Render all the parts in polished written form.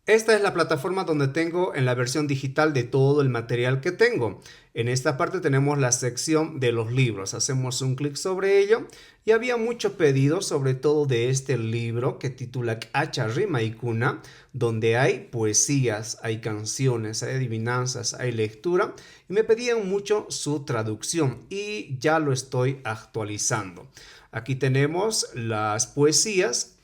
Esta es la plataforma donde tengo en la versión digital de todo el material que tengo. En esta parte tenemos la sección de los libros. Hacemos un clic sobre ello y había mucho pedido, sobre todo de este libro que titula Hacha Rima y Cuna, donde hay poesías, hay canciones, hay adivinanzas, hay lectura y me pedían mucho su traducción y ya lo estoy actualizando. Aquí tenemos las poesías,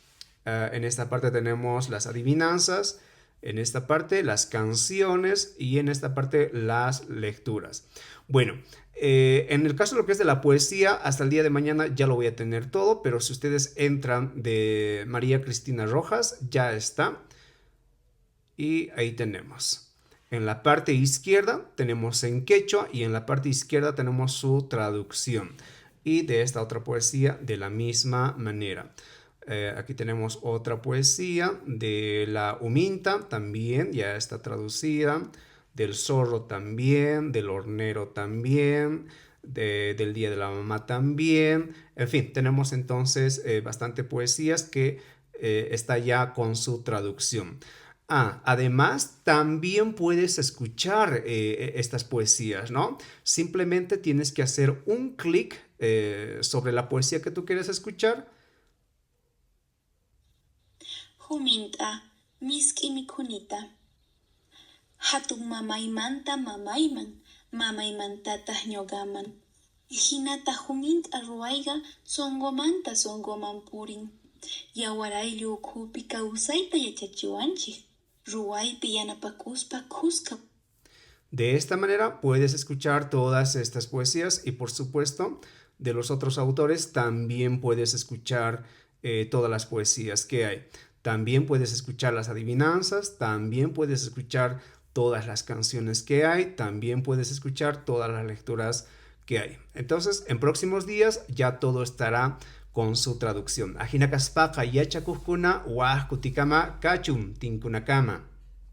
en esta parte tenemos las adivinanzas, en esta parte las canciones y en esta parte las lecturas. Bueno, en el caso de lo que es de la poesía, hasta el día de mañana ya lo voy a tener todo, pero si ustedes entran de María Cristina Rojas, ya está. Y ahí tenemos. En la parte izquierda tenemos en quechua y en la parte izquierda tenemos su traducción. Y de esta otra poesía de la misma manera. Aquí tenemos otra poesía de la Huminta, también ya está traducida, del zorro también, del hornero también, del Día de la Mamá también. En fin, tenemos entonces bastante poesías que está ya con su traducción. Además, también puedes escuchar estas poesías, ¿no? Simplemente tienes que hacer un clic sobre la poesía que tú quieres escuchar. Huminta, miski mikunita. Hatun mamaymanta mamayman, mamaymantataq ñuqaman. Hinata huminta ruwayqa sonqomanta sonqoman purin. Yawaraylla ukhupi kawsayta yachachiwanchik. Ruwaypi yanapakuspa kuska. De esta manera puedes escuchar todas estas poesías y por supuesto de los otros autores también puedes escuchar todas las poesías que hay. También puedes escuchar las adivinanzas, también puedes escuchar todas las canciones que hay, también puedes escuchar todas las lecturas que hay. Entonces, en próximos días ya todo estará con su traducción. Ajinakaspaka yachakuskuna wahkutikama kachum tinkunakama.